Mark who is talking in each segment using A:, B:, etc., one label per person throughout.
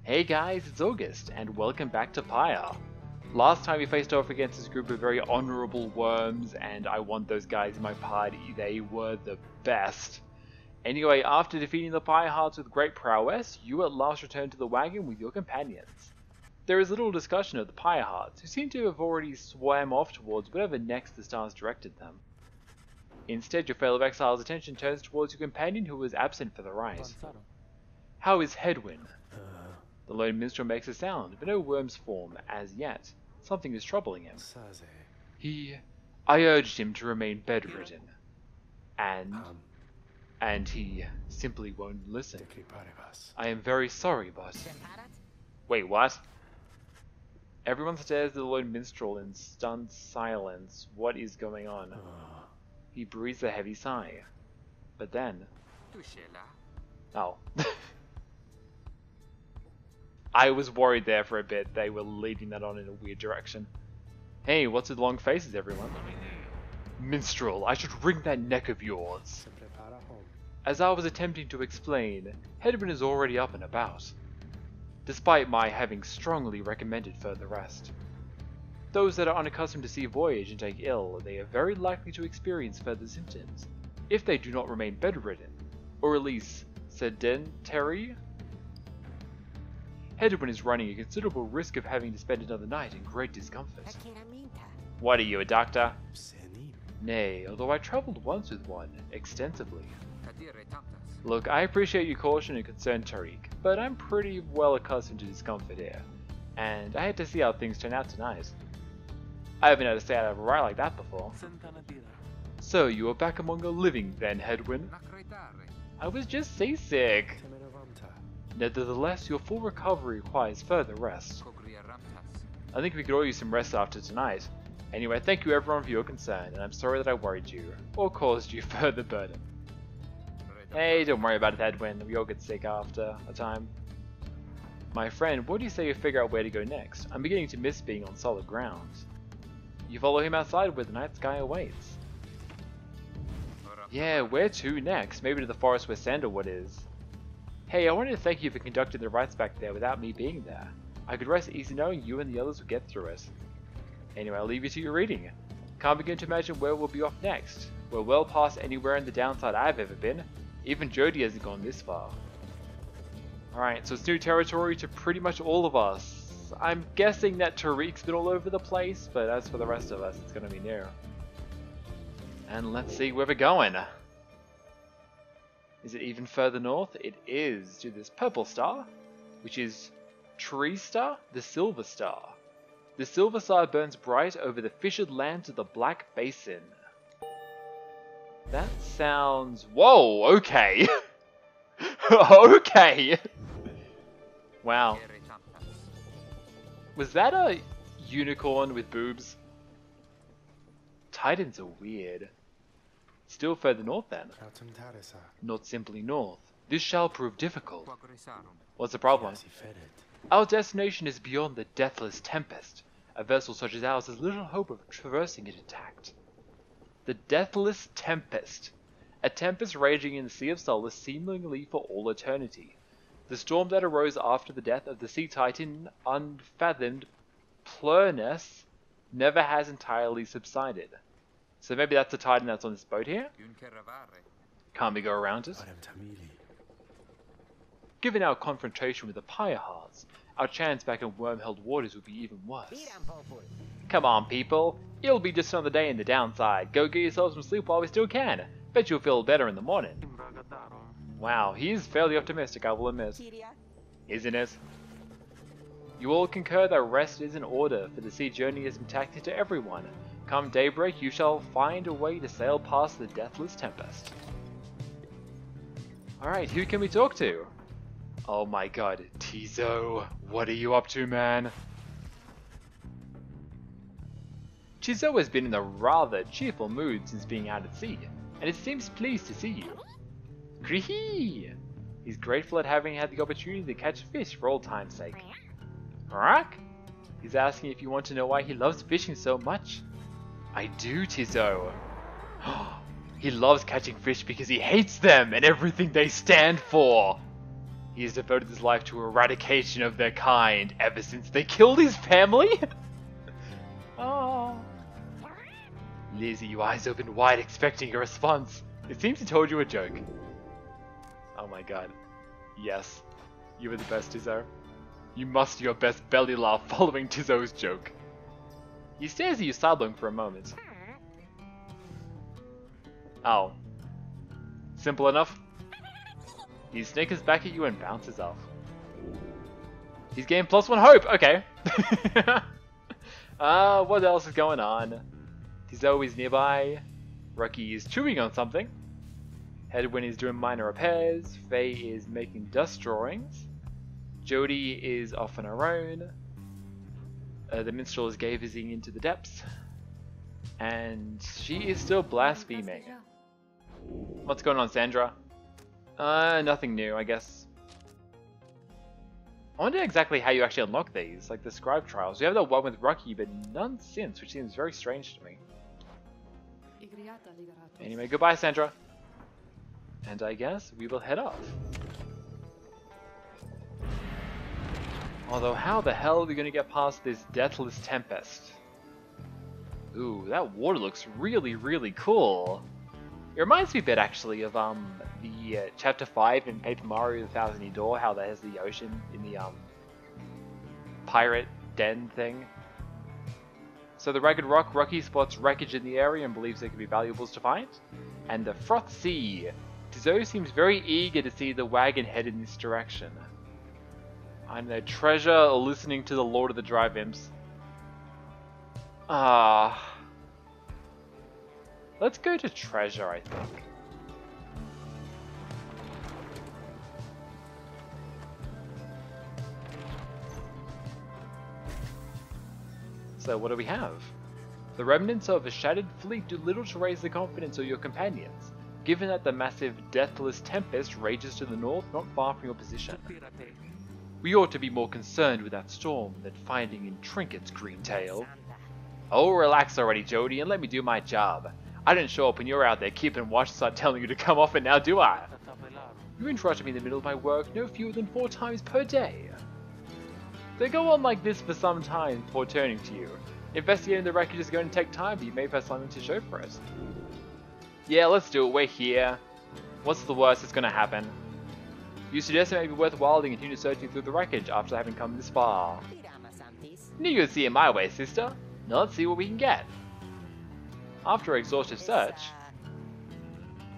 A: Hey guys, it's August, and welcome back to Pyre. Last time we faced off against this group of very honourable worms, and I want those guys in my party. They were the best. Anyway, after defeating the Pyrehearts with great prowess, you at last return to the wagon with your companions. There is little discussion of the Pyrehearts, who seem to have already swam off towards whatever next the stars directed them. Instead, your fellow exile's attention turns towards your companion who was absent for the rite. How is Hedwyn? The lone minstrel makes a sound, but no worms form as yet. Something is troubling him. I urged him to remain bedridden. And he simply won't listen. I am very sorry, but... Wait, what? Everyone stares at the lone minstrel in stunned silence. What is going on? He breathes a heavy sigh. But then... Oh. I was worried there for a bit. They were leading that on in a weird direction. Hey, what's with long faces, everyone? Minstrel, I should wring that neck of yours. As I was attempting to explain, Hedwyn is already up and about, despite my having strongly recommended further rest. Those that are unaccustomed to sea voyage and take ill, they are very likely to experience further symptoms, if they do not remain bedridden, or at least sedentary. Hedwyn is running a considerable risk of having to spend another night in great discomfort. What are you, a doctor? Nay, although I travelled once with one, extensively. Look, I appreciate your caution and concern, Tariq, but I'm pretty well accustomed to discomfort here, and I had to see how things turn out tonight. I haven't had to stay out of a ride like that before. So, you are back among the living then, Hedwyn? I was just seasick. Nevertheless, your full recovery requires further rest. I think we could all use some rest after tonight. Anyway, thank you everyone for your concern, and I'm sorry that I worried you, or caused you further burden. Hey, don't worry about it, Hedwyn. We all get sick after a time. My friend, what do you say you figure out where to go next? I'm beginning to miss being on solid ground. You follow him outside where the night sky awaits. Yeah, where to next? Maybe to the forest where Sandalwood is. Hey, I wanted to thank you for conducting the rites back there without me being there. I could rest easy knowing you and the others would get through it. Anyway, I'll leave you to your reading. Can't begin to imagine where we'll be off next. We're well past anywhere in the downside I've ever been. Even Jody hasn't gone this far. Alright, so it's new territory to pretty much all of us. I'm guessing that Tariq's been all over the place, but as for the rest of us, it's gonna be new. And let's see where we're going. Is it even further north? It is to this purple star, which is Tree Star, the Silver Star. The Silver Star burns bright over the fissured lands of the Black Basin. That sounds... Whoa, okay. Okay. Wow. Was that a unicorn with boobs? Titans are weird. Still further north then. Not simply north. This shall prove difficult. What's the problem? Our destination is beyond the Deathless Tempest. A vessel such as ours has little hope of traversing it intact. The Deathless Tempest. A tempest raging in the Sea of Solace seemingly for all eternity. The storm that arose after the death of the sea titan, unfathomed Plurness, never has entirely subsided. So maybe that's the titan that's on this boat here? Can't we go around it? Given our confrontation with the Pyrehearts, our chance back in worm-held waters would be even worse. Come on, people. It'll be just another day in the downside. Go get yourselves some sleep while we still can. Bet you'll feel better in the morning. Wow, he is fairly optimistic, I will admit. Isn't it? You all concur that rest is in order, for the sea journey is impacted to everyone. Come daybreak, you shall find a way to sail past the Deathless Tempest. Alright, who can we talk to? Oh my god, Tizo, what are you up to, man? Tizo has been in a rather cheerful mood since being out at sea, and it seems pleased to see you. Kree! He's grateful at having had the opportunity to catch fish for old time's sake. Rock? He's asking if you want to know why he loves fishing so much. I do, Tizo. He loves catching fish because he hates them and everything they stand for. He has devoted his life to eradication of their kind ever since they killed his family? Oh. Lizzie, your eyes opened wide expecting a response. It seems he told you a joke. Oh my god. Yes. You were the best, Tizzo. You muster your best belly laugh following Tizzo's joke. He stares at you sidelong for a moment. Oh. Simple enough? He snickers back at you and bounces off. He's gained +1 hope! Okay. What else is going on? Tizzo is nearby. Rocky is chewing on something. Hedwin is doing minor repairs. Faye is making dust drawings. Jody is off on her own. The minstrel is gazing into the depths. And she is still blaspheming. What's going on, Sandra? Nothing new, I guess. I wonder exactly how you actually unlock these, like the scribe trials. You have that one with Rocky, but none since, which seems very strange to me. Anyway, goodbye, Sandra. And I guess we will head off. Although, how the hell are we going to get past this Deathless Tempest? Ooh, that water looks really, really cool. It reminds me a bit, actually, of the Chapter 5 in Paper Mario The Thousand Year Door, how that has the ocean in the pirate den thing. So the Ragged Rock, Rocky spots wreckage in the area and believes there could be valuables to find. And the Froth Sea. Tizzo seems very eager to see the wagon head in this direction. I know, treasure or listening to the Lord of the Dry Imps. Let's go to treasure, I think. So what do we have? The remnants of a shattered fleet do little to raise the confidence of your companions, given that the massive Deathless Tempest rages to the north not far from your position. We ought to be more concerned with that storm than finding in trinkets, Greentail. Oh, relax already, Jody, and let me do my job. I didn't show up when you're out there keeping watch to start telling you to come off it now, do I? You interrupted me in the middle of my work no fewer than 4 times per day. They go on like this for some time before turning to you. Investigating the wreckage is going to take time, but you may have something to show for it. Yeah, let's do it. We're here. What's the worst that's going to happen? You suggest it may be worthwhile to continue searching through the wreckage after having come this far. Knew you'd see it my way, sister. Now let's see what we can get. After an exhaustive search...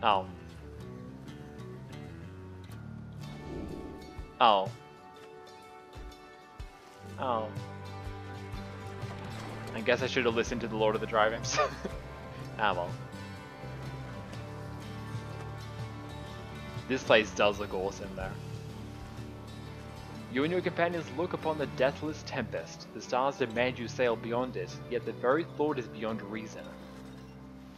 A: Oh. Oh. Oh. I guess I should have listened to the Lord of the Dry Imps. Ah well. This place does look awesome though. You and your companions look upon the Deathless Tempest. The stars demand you sail beyond it, yet the very thought is beyond reason.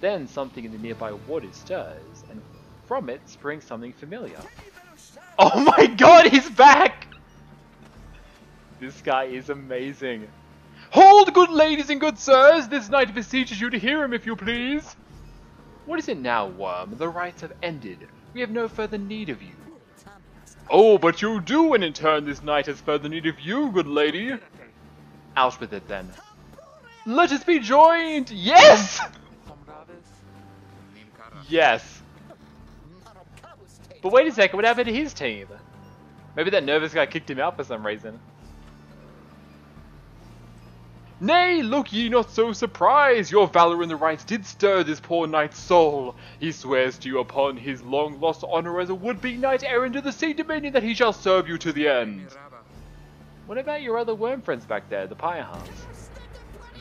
A: Then something in the nearby water stirs, and from it springs something familiar. Oh my god, he's back! This guy is amazing. Hold, good ladies and good sirs! This knight beseeches you to hear him, if you please! What is it now, worm? The rites have ended. We have no further need of you. Oh, but you do, and in turn this knight has further need of you, good lady. Out with it, then. Let us be joined! Yes! Yes. But wait a second, what happened to his team? Maybe that nervous guy kicked him out for some reason. Nay, look ye not so surprised, your valour in the rites did stir this poor knight's soul. He swears to you upon his long-lost honour as a would-be knight-errant of the sea dominion that he shall serve you to the end. What about your other worm friends back there, the Pyrehearts?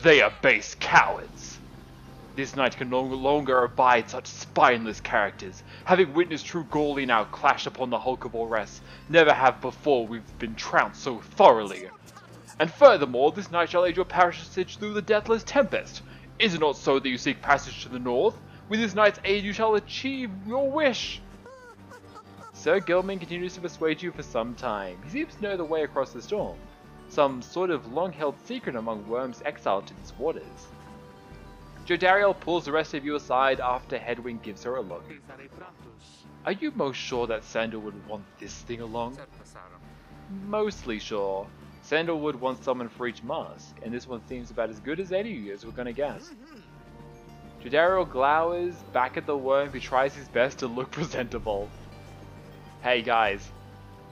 A: They are base cowards. This knight can no longer abide such spineless characters. Having witnessed true Gauli now clash upon the hulk of Ores, never have before we've been trounced so thoroughly. And furthermore, this knight shall aid your passage through the Deathless Tempest. Is it not so that you seek passage to the north? With this knight's aid you shall achieve your wish. Sir Gilman continues to persuade you for some time. He seems to know the way across the storm. Some sort of long-held secret among worms exiled to these waters. Jodariel pulls the rest of you aside after Headwind gives her a look. Are you most sure that Sandalwood want this thing along? Mostly sure. Sandalwood wants someone for each mask, and this one seems about as good as any as we're gonna guess. Jodariel glowers back at the worm who tries his best to look presentable. Hey guys,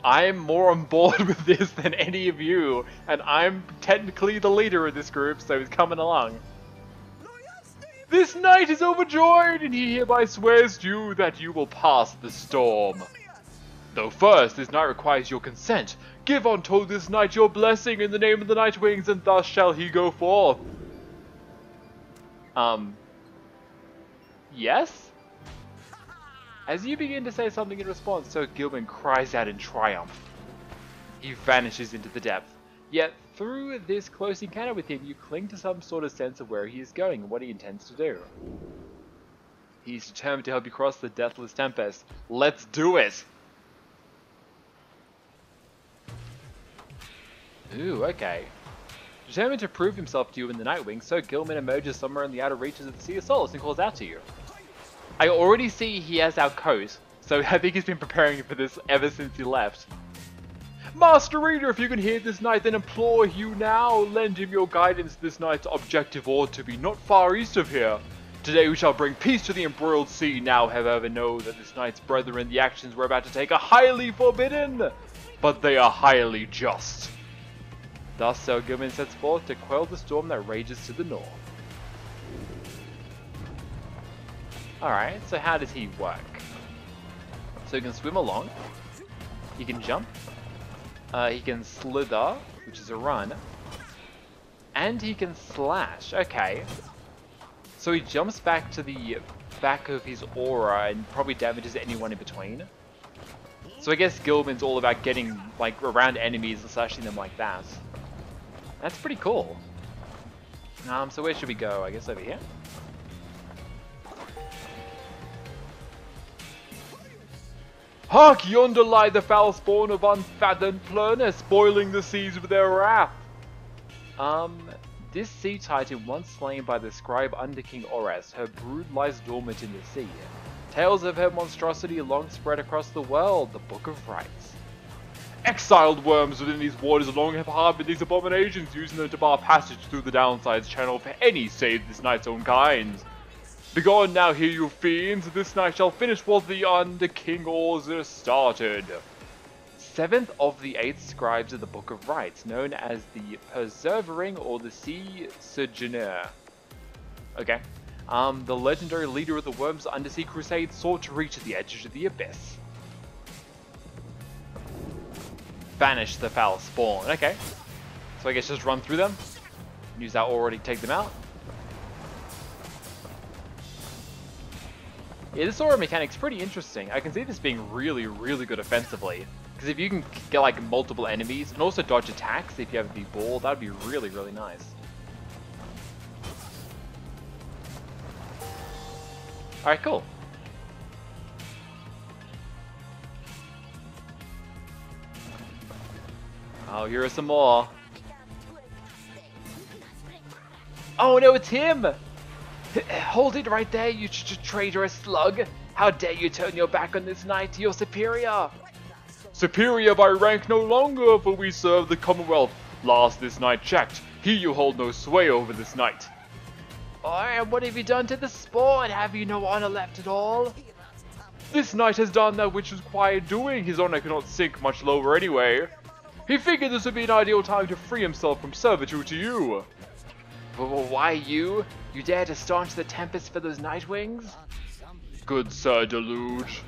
A: I'm more on board with this than any of you, and I'm technically the leader of this group, so he's coming along. This knight is overjoyed, and he hereby swears to you that you will pass the storm. Though first, this knight requires your consent. Give unto this knight your blessing in the name of the Nightwings, and thus shall he go forth. Yes? As you begin to say something in response, Sir Gilman cries out in triumph. He vanishes into the depth. Yet, through this close encounter with him, you cling to some sort of sense of where he is going and what he intends to do. He's determined to help you cross the Deathless Tempest. Let's do it! Ooh, okay. Determined to prove himself to you in the Nightwing, Sir Gilman emerges somewhere in the outer reaches of the Sea of Solace and calls out to you. I already see he has our coat, so I think he's been preparing for this ever since he left. Master Reader, if you can hear this knight, then implore you now, lend him your guidance. This knight's objective ought to be not far east of here. Today we shall bring peace to the embroiled sea. Now, however, know that this knight's brethren, the actions we're about to take, are highly forbidden, but they are highly just. Thus, Sir Gilman sets forth to quell the storm that rages to the north. Alright, so how does he work? So he can swim along, he can jump, he can slither, which is a run, and he can slash. Okay. So he jumps back to the back of his aura and probably damages anyone in between. So I guess Gilman's all about getting like around enemies and slashing them like that. That's pretty cool. So where should we go? I guess over here? Hark! Yonder lie the foul spawn of unfathomed Plurna, spoiling the seas with their wrath. This sea titan, once slain by the scribe under King Oras, her brood lies dormant in the sea. Tales of her monstrosity long spread across the world, the Book of Rites. Exiled worms within these waters long have harbored these abominations, using them to bar passage through the downside's channel for any save this knight's own kind. Begone now here, you fiends, this night shall finish what the under King Orza started. 7th of the 8 scribes of the Book of Rites, known as the Persevering or the Sea Sojourner. Okay. The legendary leader of the Worm's Undersea Crusade sought to reach the edges of the abyss. Banish the foul spawn. Okay. So I guess just run through them. Use that aura to take them out. Yeah, this aura mechanic's pretty interesting. I can see this being really, really good offensively. Because if you can get like multiple enemies and also dodge attacks if you have the ball, that would be really, really nice. Alright, cool. Oh, here are some more. Oh no, it's him! Hold it right there, you traitorous slug! How dare you turn your back on this knight, your superior! Superior by rank no longer, for we serve the Commonwealth. Last this knight checked, he you hold no sway over this knight. Oh, and what have you done to the sport? Have you no honor left at all? This knight has done that which was required doing. His honor cannot sink much lower anyway. He figured this would be an ideal time to free himself from servitude to you. But why you? You dare to staunch the Tempest for those Nightwings? Good Sir Deluge.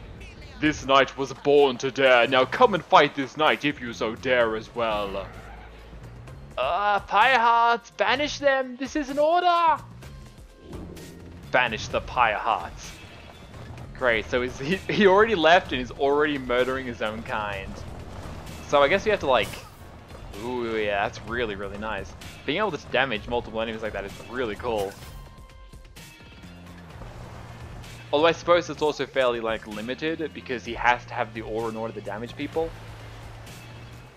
A: This knight was born to dare. Now come and fight this knight if you so dare as well. Pyrehearts, banish them. This is an order. Banish the Pyrehearts. Great, so he already left and he's already murdering his own kind. So I guess we have to like... Ooh, yeah, that's really, really nice. Being able to damage multiple enemies like that is really cool. Although I suppose it's also fairly like limited because he has to have the aura in order to damage people.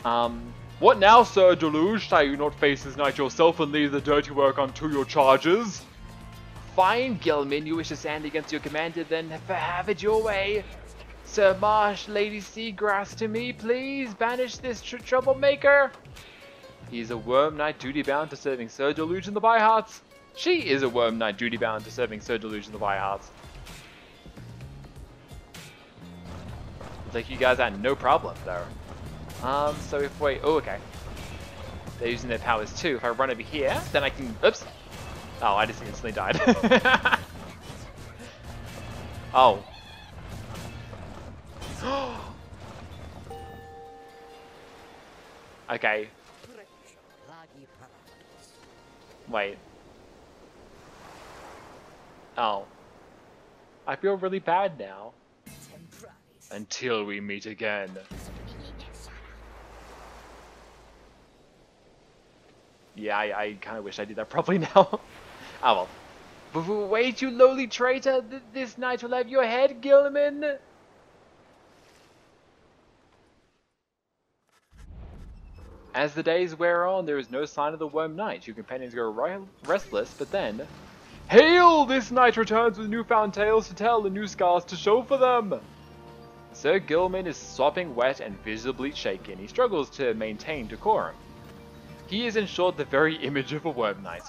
A: What now, Sir Deluge? Shall you not face this knight yourself and leave the dirty work unto your charges? Fine, Gilman, you wish to stand against your commander, then have it your way. Sir Marsh, Lady Seagrass, to me, please banish this troublemaker. He is a worm knight duty-bound to serving Sir Deluge and the Pyrehearts. She is a worm knight duty-bound to serving Sir Deluge and the Pyrehearts. Take you guys out, no problem, though. So if we... Oh, okay. They're using their powers too. If I run over here, then I can... Oops! Oh, I just instantly died. Oh. Okay. Wait. Oh. I feel really bad now. Until we meet again. Yeah, I kind of wish I did that properly now. Oh well. But wait, you lowly traitor! This night will have your head, Gilman! As the days wear on, there is no sign of the Worm Knight. Your companions grow restless, but then... Hail! This knight returns with newfound tales to tell and new scars to show for them! Sir Gilman is sopping wet and visibly shaken. He struggles to maintain decorum. He is in short the very image of a Worm Knight.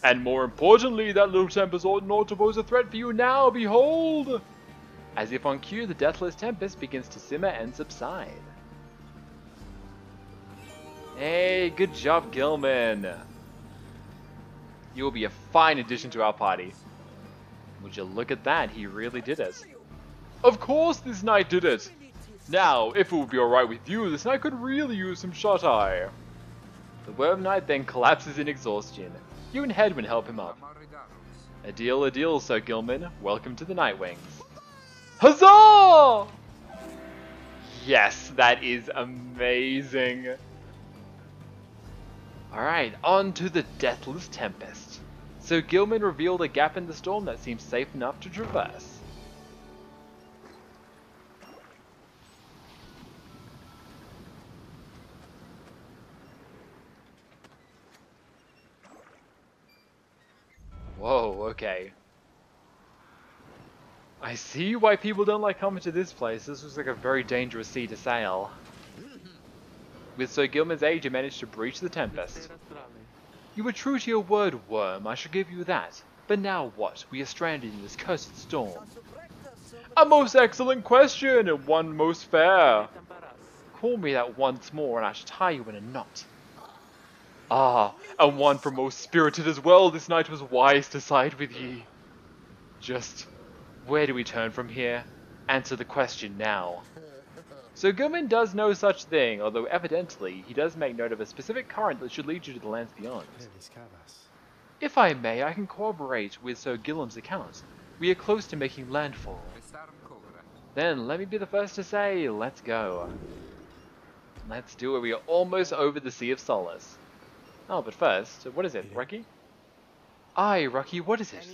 A: And more importantly, that little Tempest ought not to pose a threat for you now, behold! As if on cue, the Deathless Tempest begins to simmer and subside. Hey, good job, Gilman! You will be a fine addition to our party. Would you look at that, he really did it. Of course this knight did it! Now, if it would be alright with you, this knight could really use some shut-eye. The Worm Knight then collapses in exhaustion. You and Hedwin help him up. A deal, Sir Gilman. Welcome to the Nightwings. Huzzah! Yes, that is amazing. Alright, on to the Deathless Tempest. So Gilman revealed a gap in the storm that seems safe enough to traverse. Whoa, okay. I see why people don't like coming to this place. This looks like a very dangerous sea to sail. With Sir Gilman's aid, you managed to breach the Tempest. You were true to your word, Worm, I shall give you that. But now what? We are stranded in this cursed storm. A most excellent question, and one most fair. Call me that once more, and I shall tie you in a knot. Ah, and one from most spirited as well, this knight was wise to side with ye. Just, where do we turn from here? Answer the question now. So Gilman does no such thing, although evidently he does make note of a specific current that should lead you to the lands beyond. If I may, I can corroborate with Sir Gillam's account. We are close to making landfall. Then let me be the first to say, let's go. Let's do it, we are almost over the Sea of Solace. Oh, but first, what is it, Rocky? Aye, Rocky, what is it?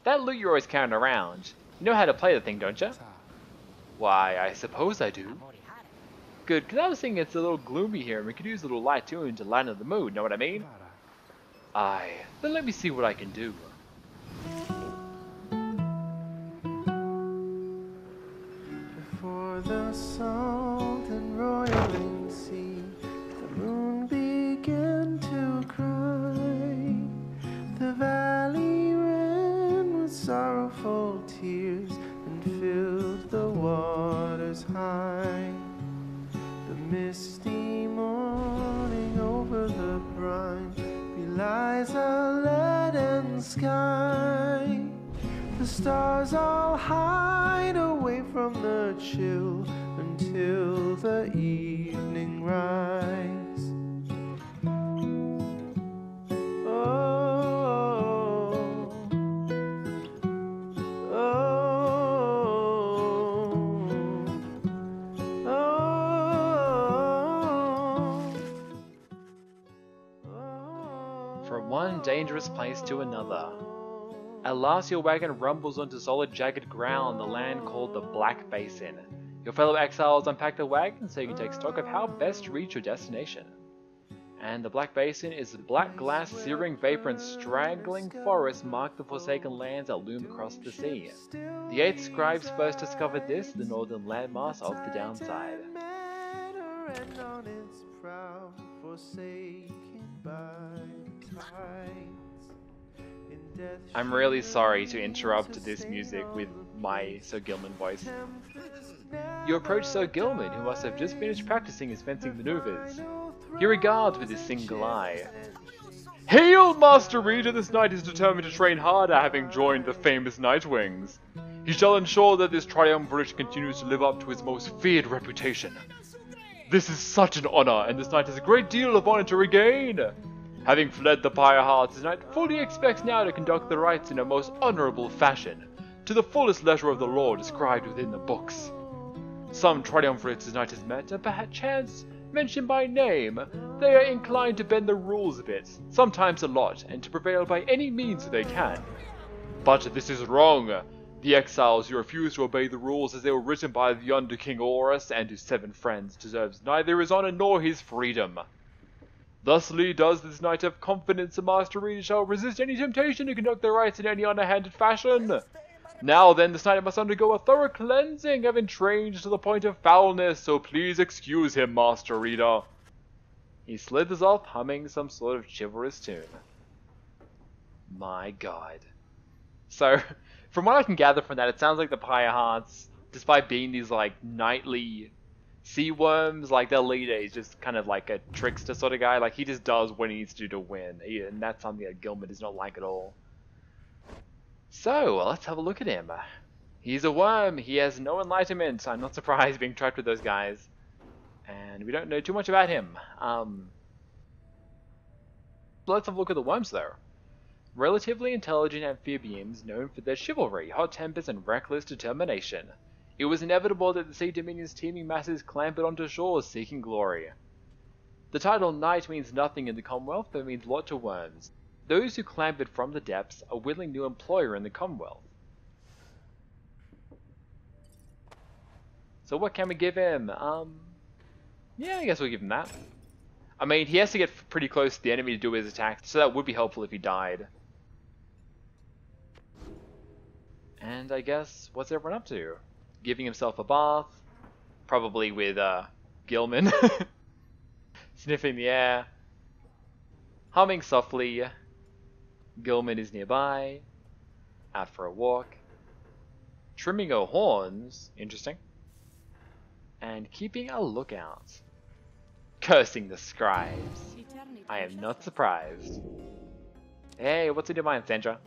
A: That loot you're always carrying around. You know how to play the thing, don't you? Why, I suppose I do. Good, because I was thinking it's a little gloomy here and we could use a little light tune to lighten up the mood, know what I mean? Aye, then let me see what I can do.
B: Before the salt and roiling sea, the moon began to cry. The valley ran with sorrowful tears and filled the waters high. The misty morning over the brine belies a leaden sky. The stars all hide away from the chill until the evening rise. Oh, oh, oh.
A: From one dangerous place to another. At last your wagon rumbles onto solid jagged ground, the land called the Black Basin. Your fellow exiles unpack the wagon so you can take stock of how best to reach your destination. And the Black Basin is the black glass, searing vapor and strangling forest mark the forsaken lands that loom across the sea. The 8th scribes first discovered this, the northern landmass of the downside. I'm really sorry to interrupt this music with my Sir Gilman voice. You approach Sir Gilman, who must have just finished practicing his fencing maneuvers. He regards with his single eye. Hail, Master Reader! This knight is determined to train harder, having joined the famous Nightwings. He shall ensure that this triumvirate continues to live up to his most feared reputation. This is such an honor, and this knight has a great deal of honor to regain. Having fled the Pyrehearts, this knight fully expects now to conduct the rites in a most honorable fashion, to the fullest leisure of the law described within the books. Some triumvirates this knight has met, and perchance mentioned by name, they are inclined to bend the rules a bit, sometimes a lot, and to prevail by any means that they can. But this is wrong. The exiles who refuse to obey the rules as they were written by the under King Horus and his 7 friends deserves neither his honor nor his freedom. Thusly does this knight have confidence the Master Reader shall resist any temptation to conduct the rites in any underhanded fashion. Now then, this knight must undergo a thorough cleansing, having trained to the point of foulness, so please excuse him, Master Reader. He slithers off, humming some sort of chivalrous tune. My god. So, from what I can gather from that, it sounds like the Pyrehearts, despite being these, like, knightly sea worms, like, their leader is just kind of like a trickster sort of guy. Like, he just does what he needs to do to win, and that's something that Gilman does not like at all. So, let's have a look at him. He's a worm, he has no enlightenment. I'm not surprised being trapped with those guys. And we don't know too much about him. Let's have a look at the worms though. Relatively intelligent amphibians known for their chivalry, hot tempers, and reckless determination. It was inevitable that the Sea Dominion's teeming masses clambered onto shores seeking glory. The title Knight means nothing in the Commonwealth, but means a lot to worms. Those who clambered from the depths, a willing new employer in the Commonwealth. So what can we give him? Yeah, I guess we'll give him that. I mean, he has to get pretty close to the enemy to do his attack, so that would be helpful if he died. And I guess, what's everyone up to? Giving himself a bath, probably with Gilman. Sniffing the air, humming softly. Gilman is nearby, out for a walk, trimming her horns, interesting, and keeping a lookout. Cursing the scribes. I am not surprised. Hey, what's in your mind, Sandra?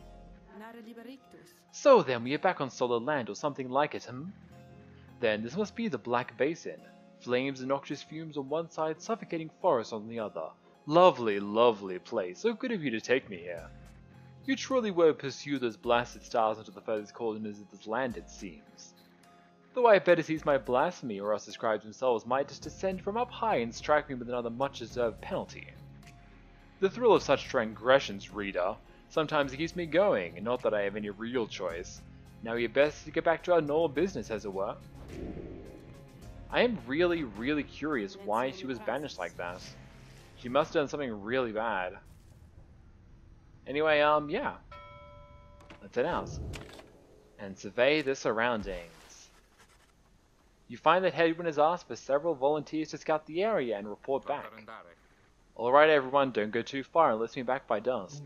A: So then, we are back on solid land or something like it, Then this must be the Black Basin. Flames and noxious fumes on one side, suffocating forest on the other. Lovely, lovely place. So good of you to take me here. You truly will pursue those blasted stars into the furthest corners of this land, it seems. Though I better cease my blasphemy, or else the scribes themselves might just descend from up high and strike me with another much-deserved penalty. The thrill of such transgressions, reader, sometimes keeps me going, not that I have any real choice. Now you're best to get back to our normal business, as it were. I am really, really curious why she was banished like that. She must have done something really bad. Anyway, yeah. Let's head out. And survey the surroundings. You find that Hedwin has asked for several volunteers to scout the area and report back. Alright everyone, don't go too far and let's be back by dusk.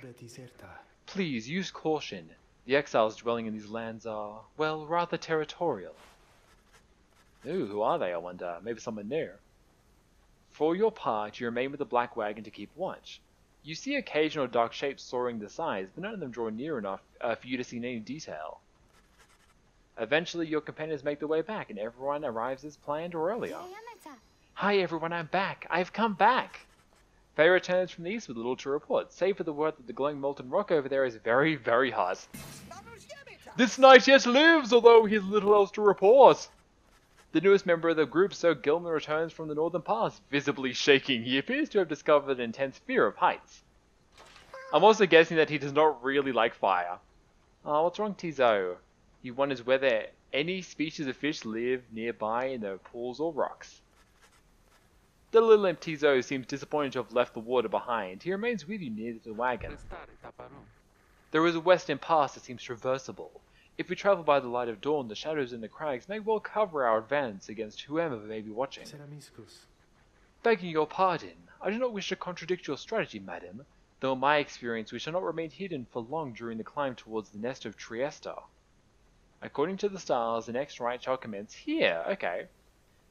A: Please, use caution. The exiles dwelling in these lands are, well, rather territorial. Ooh, who are they, I wonder? Maybe someone new. For your part, you remain with the Black Wagon to keep watch. You see occasional dark shapes soaring the sides, but none of them draw near enough for you to see any detail. Eventually, your companions make their way back, and everyone arrives as planned or earlier. Hi everyone, I'm back! I've come back! Faye returns from the east with little to report, save for the word that the glowing molten rock over there is very, very hot. This knight yet lives, although he has little else to report! The newest member of the group, Sir Gilman, returns from the northern pass, visibly shaking. He appears to have discovered an intense fear of heights. I'm also guessing that he does not really like fire. Oh, what's wrong, Tizo? He wonders whether any species of fish live nearby in the pools or rocks. The little Mtizo seems disappointed to have left the water behind. He remains with you near the wagon. There is a western pass that seems traversable. If we travel by the light of dawn, the shadows in the crags may well cover our advance against whoever may be watching. Begging your pardon, I do not wish to contradict your strategy, madam, though in my experience we shall not remain hidden for long during the climb towards the nest of Trieste. According to the stars, the next rite shall commence here. Okay.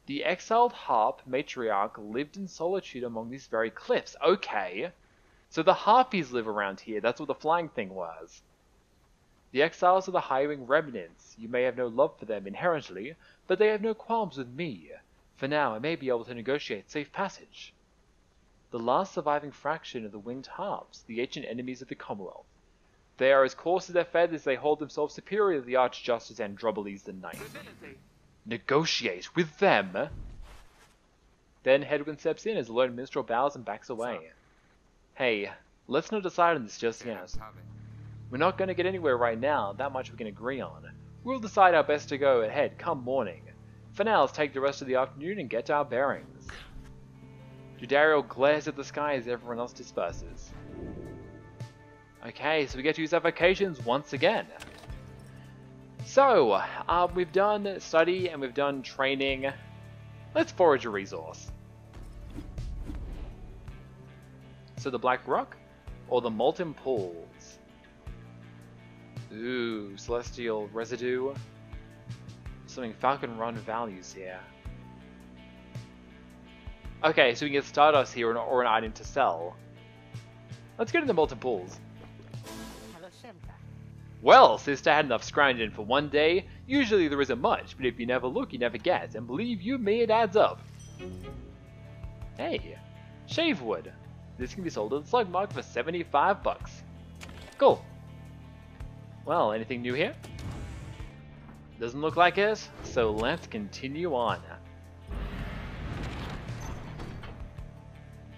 A: The exiled harp matriarch lived in solitude among these very cliffs. Okay. So the harpies live around here. That's what the flying thing was. The exiles are the highwing remnants. You may have no love for them inherently, but they have no qualms with me. For now, I may be able to negotiate safe passage. The last surviving fraction of the winged harps, the ancient enemies of the Commonwealth. They are as coarse as their feathers, they hold themselves superior to the Archjustice Androboles the Ninth. Negotiate with them? Then Hedwyn steps in as the lone minstrel bows and backs away. Hey, let's not decide on this just yet. We're not going to get anywhere right now, that much we can agree on. We'll decide our best to go ahead come morning. For now, let's take the rest of the afternoon and get our bearings. Judariel glares at the sky as everyone else disperses. Okay, so we get to use our vocations once again. So, we've done study and we've done training. Let's forage a resource. So the Black Rock or the Molten Pools? Ooh, Celestial Residue. Something Falcon Run values here. Okay, so we can get Stardust here or an item to sell. Let's go to the Molten Pools. Well, sister had enough scrounged in for one day. Usually there isn't much, but if you never look, you never get. And believe you me, it adds up. Hey, shave wood. This can be sold at the Slug Market for 75 bucks. Cool. Well, anything new here? Doesn't look like it, so let's continue on.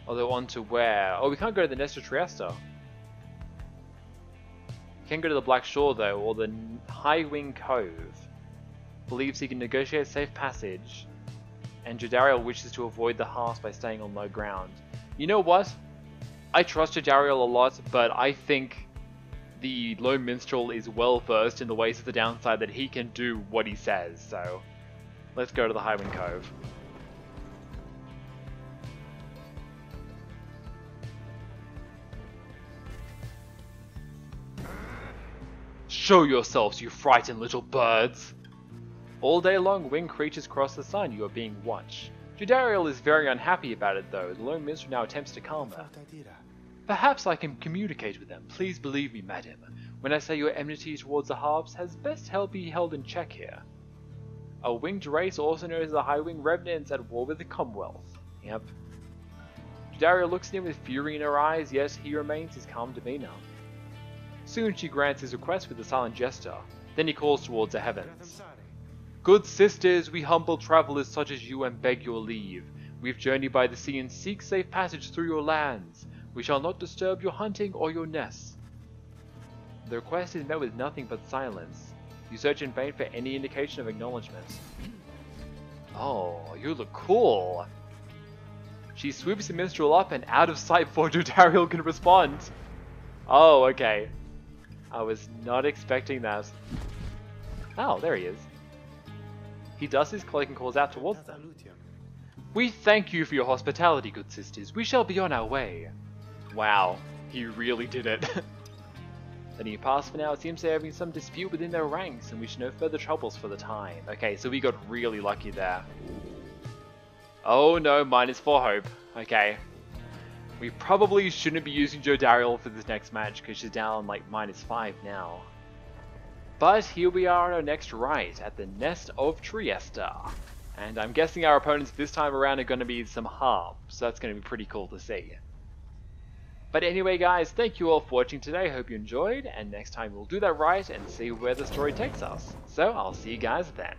A: Although on to where? Oh, we can't go to the Nest of Trieste. We can go to the Black Shore though, or the High Wing Cove. Believes he can negotiate safe passage, and Judariel wishes to avoid the harps by staying on low ground. You know what? I trust Judariel a lot, but I think the Lone Minstrel is well versed in the ways of the downside that he can do what he says, so let's go to the High Wing Cove. Show yourselves, you frightened little birds! All day long, winged creatures cross the sun. You are being watched. Judariel is very unhappy about it, though. The Lone Minstrel now attempts to calm her. Perhaps I can communicate with them. Please believe me, madam, when I say your enmity towards the harps has best be held in check here. A winged race, also known as the High Wing Remnants, at war with the Commonwealth. Yep. Judariel looks at him with fury in her eyes, yet he remains his calm demeanor. Soon she grants his request with a silent gesture. Then he calls towards the heavens. Good sisters, we humble travelers such as you and beg your leave. We've journeyed by the sea and seek safe passage through your lands. We shall not disturb your hunting or your nests. The request is met with nothing but silence. You search in vain for any indication of acknowledgement. Oh, you look cool. She swoops the minstrel up and out of sight before Judariel can respond. Oh, okay. I was not expecting that. Oh, there he is. He does his cloak and calls out towards them. We thank you for your hospitality, good sisters. We shall be on our way. Wow, he really did it. Letting you pass for now, it seems they're having some dispute within their ranks, and we should no further troubles for the time. Okay, so we got really lucky there. Oh no, -4 hope. Okay. We probably shouldn't be using Judariel for this next match, because she's down like -5 now. But here we are on our next rite at the Nest of Trieste. And I'm guessing our opponents this time around are going to be some harps, so that's going to be pretty cool to see. But anyway guys, thank you all for watching today, hope you enjoyed, and next time we'll do that rite and see where the story takes us. So I'll see you guys then.